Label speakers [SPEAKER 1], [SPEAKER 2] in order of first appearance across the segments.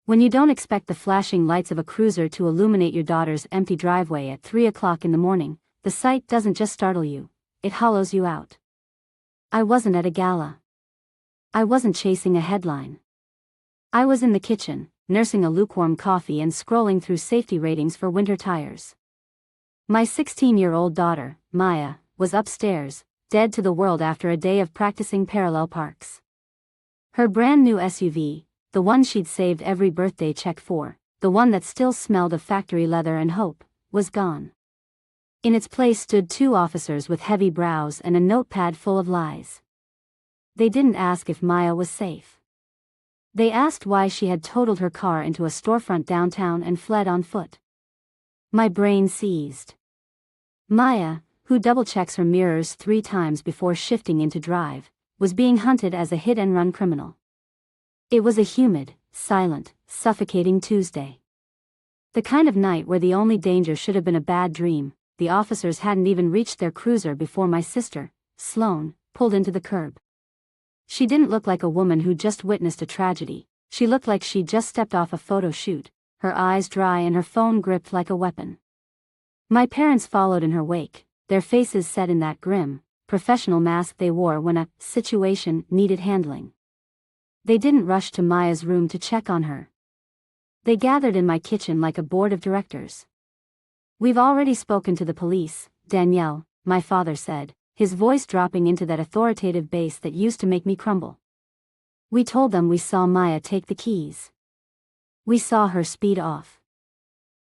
[SPEAKER 1] When you don't expect the flashing lights of a cruiser to illuminate your daughter's empty driveway at 3 o'clock in the morning, the sight doesn't just startle you, it hollows you out. I wasn't at a gala. I wasn't chasing a headline. I was in the kitchen, nursing a lukewarm coffee and scrolling through safety ratings for winter tires. My 16-year-old daughter, Maya, was upstairs, dead to the world after a day of practicing parallel parks. Her brand new SUV, the one she'd saved every birthday check for, the one that still smelled of factory leather and hope, was gone. In its place stood 2 officers with heavy brows and a notepad full of lies. They didn't ask if Maya was safe. They asked why she had totaled her car into a storefront downtown and fled on foot. My brain seized. Maya, who double-checks her mirrors 3 times before shifting into drive, was being hunted as a hit-and-run criminal. It was a humid, silent, suffocating Tuesday. The kind of night where the only danger should have been a bad dream. The officers hadn't even reached their cruiser before my sister, Sloane, pulled into the curb. She didn't look like a woman who just witnessed a tragedy. She looked like she'd just stepped off a photo shoot, her eyes dry and her phone gripped like a weapon. My parents followed in her wake, their faces set in that grim, professional mask they wore when a situation needed handling. They didn't rush to Maya's room to check on her. They gathered in my kitchen like a board of directors. "We've already spoken to the police, Danielle," my father said, his voice dropping into that authoritative bass that used to make me crumble. "We told them we saw Maya take the keys. We saw her speed off."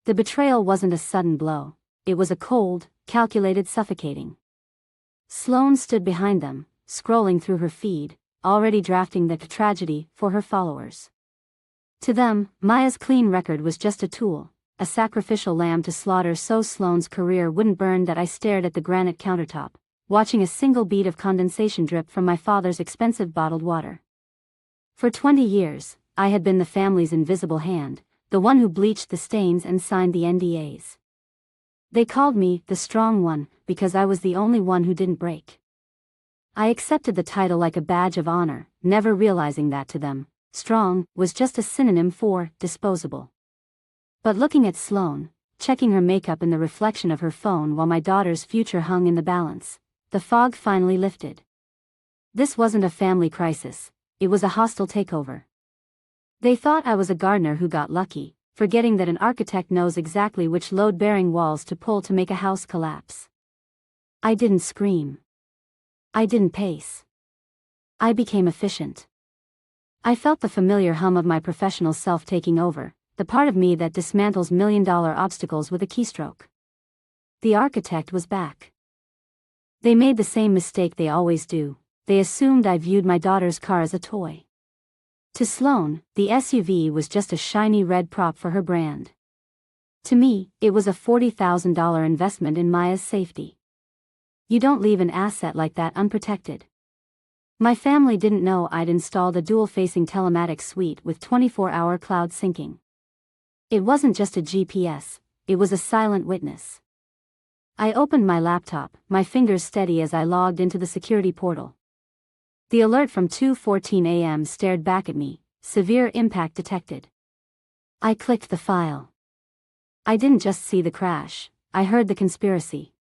[SPEAKER 1] The betrayal wasn't a sudden blow, it was a cold, calculated suffocating. Sloane stood behind them, scrolling through her feed, already drafting the tragedy for her followers. To them, Maya's clean record was just a tool, a sacrificial lamb to slaughter so Sloane's career wouldn't burn. That I stared at the granite countertop, watching a single bead of condensation drip from my father's expensive bottled water. For 20 years, I had been the family's invisible hand, the one who bleached the stains and signed the NDAs. They called me the strong one because I was the only one who didn't break. I accepted the title like a badge of honor, never realizing that to them, strong was just a synonym for disposable. But looking at Sloane, checking her makeup in the reflection of her phone while my daughter's future hung in the balance, the fog finally lifted. This wasn't a family crisis, it was a hostile takeover. They thought I was a gardener who got lucky, forgetting that an architect knows exactly which load-bearing walls to pull to make a house collapse. I didn't scream. I didn't pace. I became efficient. I felt the familiar hum of my professional self taking over, the part of me that dismantles million-dollar obstacles with a keystroke. The architect was back. They made the same mistake they always do. They assumed I viewed my daughter's car as a toy. To Sloane, the SUV was just a shiny red prop for her brand. To me, it was a $40,000 investment in Maya's safety. You don't leave an asset like that unprotected. My family didn't know I'd installed a dual-facing telematics suite with 24-hour cloud syncing. It wasn't just a GPS, it was a silent witness. I opened my laptop, my fingers steady as I logged into the security portal. The alert from 2:14 a.m. stared back at me, severe impact detected. I clicked the file. I didn't just see the crash, I heard the conspiracy.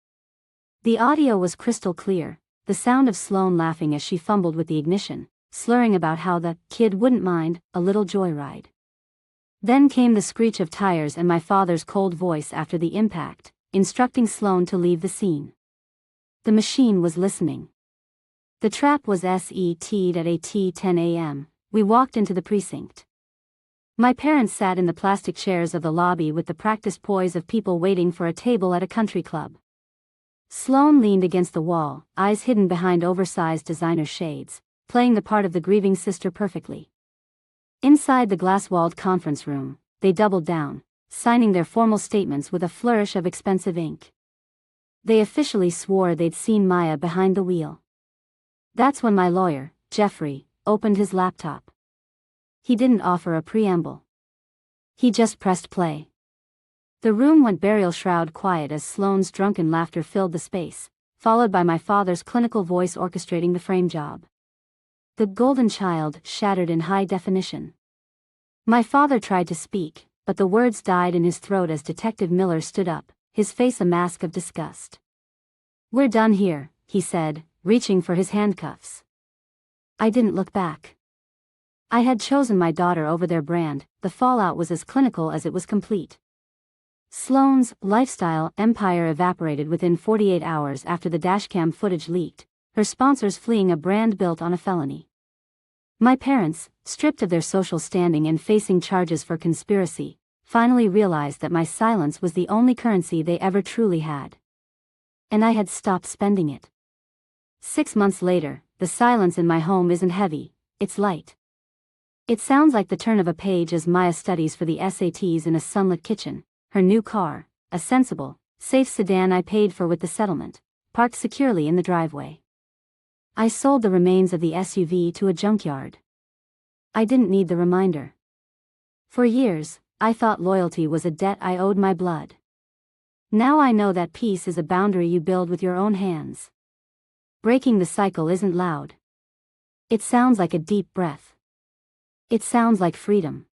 [SPEAKER 1] The audio was crystal clear, the sound of Sloane laughing as she fumbled with the ignition, slurring about how the kid wouldn't mind a little joyride. Then came the screech of tires and my father's cold voice after the impact, instructing Sloane to leave the scene. The machine was listening. The trap was set'd at 8:10 a.m. We walked into the precinct. My parents sat in the plastic chairs of the lobby with the practiced poise of people waiting for a table at a country club. Sloane leaned against the wall, eyes hidden behind oversized designer shades, playing the part of the grieving sister perfectly. Inside the glass-walled conference room, they doubled down, signing their formal statements with a flourish of expensive ink. They officially swore they'd seen Maya behind the wheel. That's when my lawyer, Jeffrey, opened his laptop. He didn't offer a preamble. He just pressed play. The room went burial shroud quiet as Sloane's drunken laughter filled the space, followed by my father's clinical voice orchestrating the frame job. The golden child shattered in high definition. My father tried to speak, but the words died in his throat as Detective Miller stood up, his face a mask of disgust. "We're done here," he said, reaching for his handcuffs. I didn't look back. I had chosen my daughter over their brand. The fallout was as clinical as it was complete. Sloane's lifestyle empire evaporated within 48 hours after the dashcam footage leaked, her sponsors fleeing a brand built on a felony. My parents, stripped of their social standing and facing charges for conspiracy, finally realized that my silence was the only currency they ever truly had. And I had stopped spending it. 6 months later, the silence in my home isn't heavy, it's light. It sounds like the turn of a page as Maya studies for the SATs in a sunlit kitchen, her new car, a sensible, safe sedan I paid for with the settlement, parked securely in the driveway. I sold the remains of the SUV to a junkyard. I didn't need the reminder. For years, I thought loyalty was a debt I owed my blood. Now I know that peace is a boundary you build with your own hands. Breaking the cycle isn't loud. It sounds like a deep breath. It sounds like freedom.